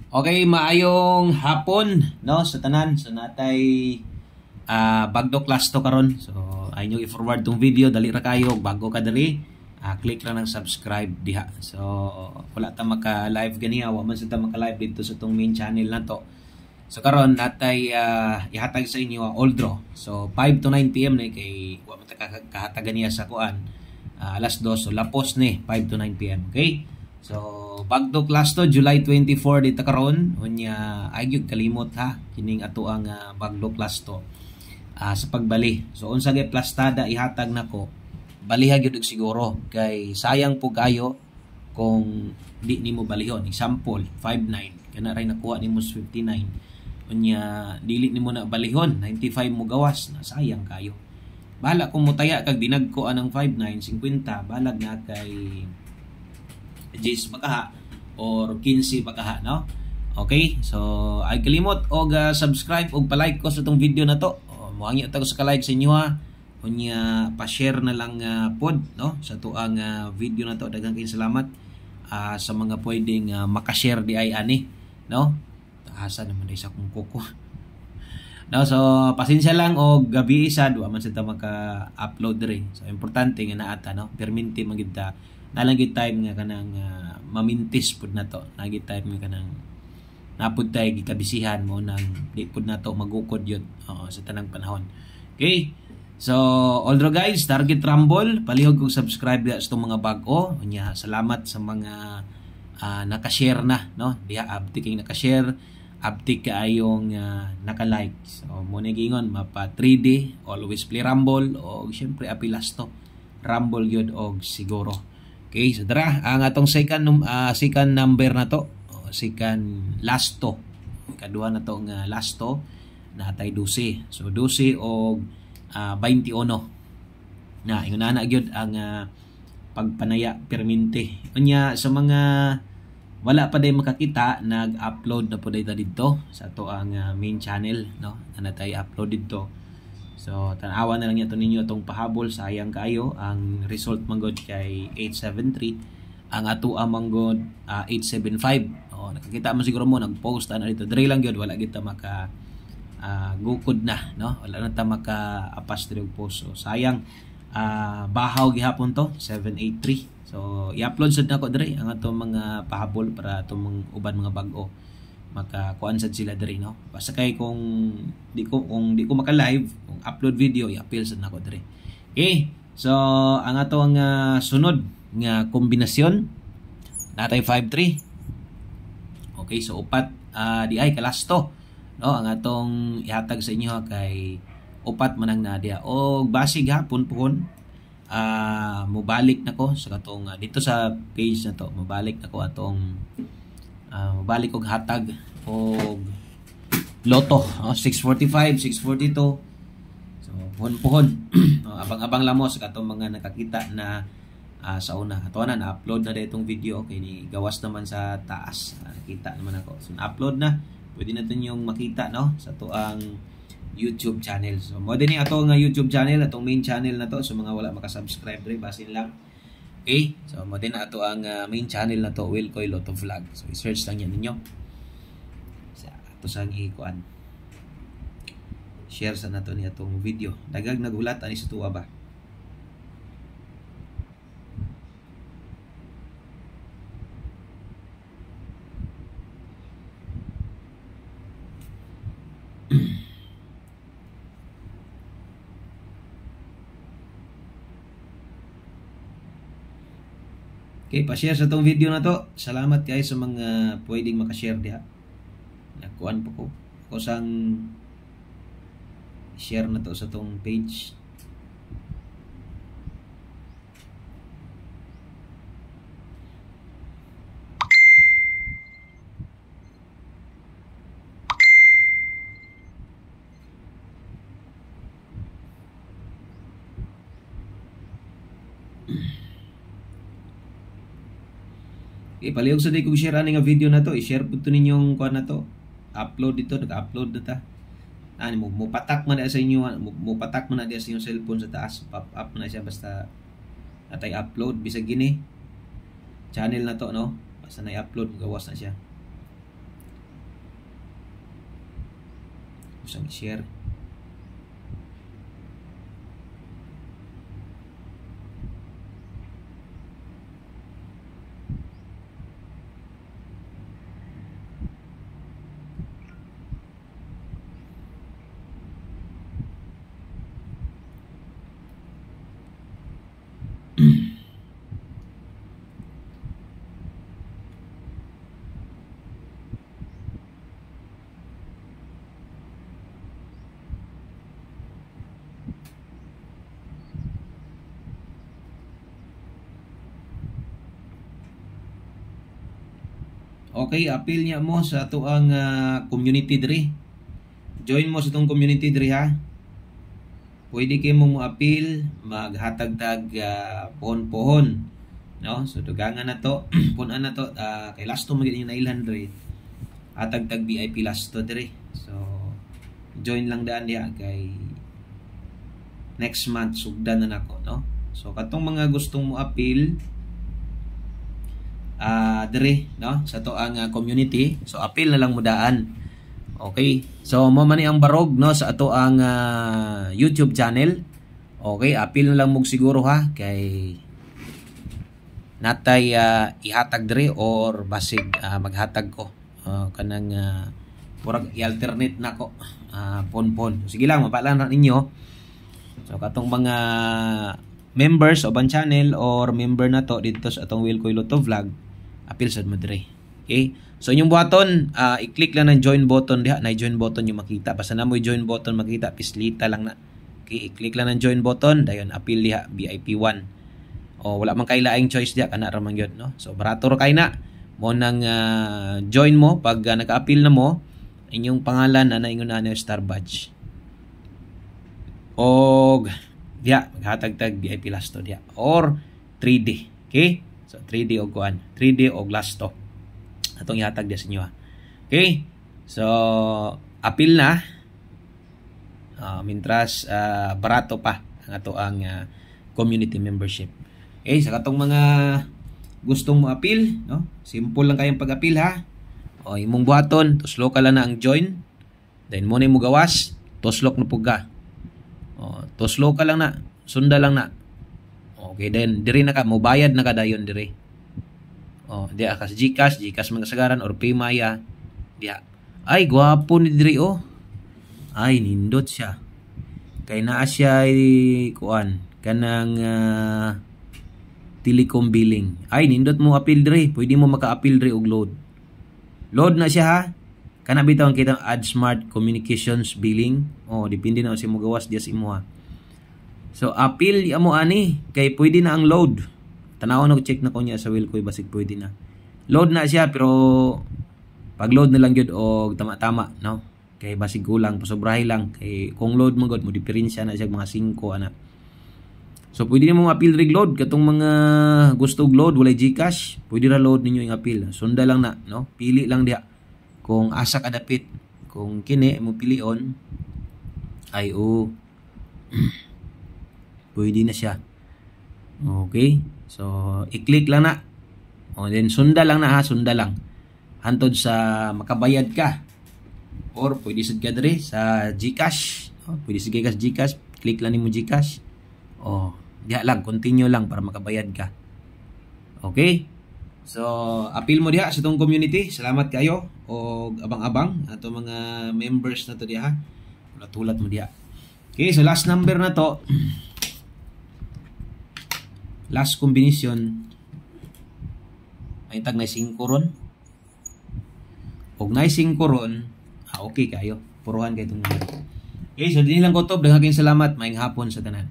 Okay, maayong hapon no sa tanan. So natay bagdo class to karon. So ay nyo i-forward tong video dali ra kayo bago ka diri. Click ra ng subscribe diha. So wala ta maka-live ganiya, wa man sa ta maka-live dito sa tong main channel na to. So karon natay ihatag sa inyo ang old draw. So 5 to 9 PM na kay wa man ta kahatagan niya sa kuan. Alas 2 so lapos ni 5 to 9 PM. Okay? So bagdo class to July 24 dito karon unya ay gyud kalimot ha kining ato ang bagdo class to sa pagbali. So unsa gay plastada ihatag nako baliha gyud siguro kay sayang po kayo kung di nimo balihon. Example 59 kana ray nakuha nimo 59 unya dili nimo na balihon 95 mo gawas na sayang kayo. Bahala kung mutaya kag dinagko anang 59 50 balag na kay 10 pagkaha or 15 pagkaha no. Okay, so ay kalimot og subscribe og pa-like ko sa tong video na to. Moangyo ta ko sa ka-like sa inyo ha. Unya pa-share na lang pod no sa tuang video na to. Daghang kayong salamat sa mga pwedeng maka-share di ay ani no. Asa naman isa kong kuko. No, so pasensya lang og gabi isa wa man sa ta maka-upload diri. So importante nga naata no. Perminti magid ta nalagit time nga kanang mamintis pud na to. Nalagit time nga kanang napud tay gikabisihan mo nang di pud na to magukod yun sa tanang panahon. Okay? So, although guys, Target Rumble, palihog kong subscribe sa itong mga bago. Unya, salamat sa mga nakashare na, no? Diha abti kay nakashare, abti kaayong naka-like. So, muna gingon mapa 3D, always play Rumble o syempre apilas to. Rumble yun og siguro. Okay, so tara, ang atong second number na to, second last to. Kadua na to nga last to, natay 12. So 12 og 21. Na ingon na gyud ang pagpanaya perminti. Unya sa mga wala pa day makakita, nag-upload na po dito sa to ang main channel no. Natay upload dito. So, tanawa na lang ito ninyo itong pahabol. Sayang kayo. Ang result manggod kay 873. Ang ato manggod 875. Nakakita mo siguro mo, nag-post na dito. Dre lang yun. Wala kita maka gukod na. No? Wala na ta maka-apas dito post. So, sayang. Bahaw gihapon to. 783. So, i-upload sad na ko dre ang ato mga pahabol para itong mga uban mga bago makakuan sad sila diri no. Basta kay kung di ko maka-live, kung upload video, i-appeal sad nako diri. Okay. So ang ato ang sunod nga kombinasyon natay 53. Okay, so upat di ay kalasto no ang atong ihatag sa inyo kay upat manang na dia og basig hapon puhon mobalik nako sa katong dito sa page na to. Mobalik nako atong balik og hatag og loto 645, 642. So puhon abang-abang lamo sa katong mga nakakita na sa una. Ato na upload na ditong video kay ni gawas naman sa taas. Nakita naman ako. So upload na. Pwede natin yung makita no sa tuang YouTube channel. So mo din ato nga YouTube channel, atong main channel na to. So mga wala maka-subscribe diri basin lang. Okay, so mo din ato ang main channel na to, Wilcoy Lotto Vlog. So i-search lang yan ninyo. Sa ato sang ikuan. Share sa nato ni atong video. Dagag nagulat ani sa tuwa ba? Okay, pa-share sa tong video na to. Salamat guys sa mga pwedeng maka-share diha. Nakuan po ko. Ako sang share na to sa tong page. Palihog sa di kong share ani nga video na to, i-share po to ninyong kuan na to. Upload dito, nag-upload na ta. Mo patak man sa inyo, mo patak man na sa inyong cellphone sa taas, pop up na siya basta natay upload bisag gini. Channel na to no. Basta na i-upload gawas na siya. Kusang share. Okay, appeal niya mo sa ato ang community diri. Join mo sa itong community diri ha. Pwede kayo mo appeal, maghatag-tag pohon-pohon. No? So dugangan na to, punan na to, kay last to magiging 900. Hatag-tag VIP last to diri. So join lang daan diha kay next month sugdan na nako, no? So katong mga gustong mo appeal dire, no, sa to ang community, so appeal na lang mo daan. Okay, so mo man ang barog, no, sa ato ang YouTube channel. Okay, appeal na lang mo siguro ha kay natay ihatag dire or basig maghatag ko kanang murag i-alternate nako pon-pon. Sige lang, mapalan ra ninyo. So katong mga members o ban channel or member na to dito sa atong Will Koy Lotto Vlog, appeal sad mo dire. Okay? So inyong buhaton, i-click lang ng join button diha, na join button yung makita. Basta na mo join button makita, pislita lang na. Okay, i-click lang ng join button, dayon appeal diha VIP 1. O wala man kay laing choice diha kana ra man gyud, no. So barato ra kay na mo nang join mo pag naka-appeal na mo, inyong pangalan na ingon na star badge. Og diya maghatag-tag VIP last to diya or 3D. Okay? So 3D og kuan, 3D og last to. Atong ihatag dia sa inyo. Okay? So appeal na. Mintras barato pa ang ato ang community membership. Okay, sa katong mga gustong mo appeal, no? Simple lang kayang pag-appeal ha. O imong buhaton, tuslok ka lang na ang join. Then mo na mo gawas, tuslok na puga. O tuslok ka lang na, sunda lang na. Okay, then diri na ka mo bayad na kadayon diri. Oh, diya ka sa GCash mga sagaran or Paymaya. Diya. Ay, gwapo ni diri oh. Ay, nindot siya. Kay naa siya kuan kanang telecom billing. Ay, nindot mo appeal diri. Pwede mo maka-appeal diri og load. Load na siya ha. Kana bitaw kita Add Smart Communications billing. Oh, depende na sa mo gawas diya sa imo ha. So appeal mo ani kay pwede na ang load. Tanaw na check na ko niya sa Wilkoy basig pwede na. Load na siya pero pag load na lang gyud og tama-tama, no? Kay basig kulang, pasobrahe lang kay kung load mo gud mo diferensya na siya mga 5 ana. So pwede nimo appeal rig load katong mga gusto og load walay GCash, pwede ra load ninyo yung appeal. Sunda lang na, no? Pili lang diha kung asa ka dapit. Kung kini mo pilion ay pwede na siya. Okay? So, i-click lang na. O, then, sunda lang na ha. Sunda lang. Hantod sa makabayad ka. Or, pwede sad ka diri sa GCash. O, pwede sa GCash. Click lang ni mo GCash. O, diha lang. Continue lang para makabayad ka. Okay? So, appeal mo diha sa itong community. Salamat kayo. O, abang-abang. Ato mga members na to diha. Tulat mo diha. Okay, so last number na to. Last combination ay tag na 5 ron. Og na 5 ron, okay kayo. Puruhan kay itong number. Okay, so din lang ko to. Daghang salamat. Maayong hapon sa tanan.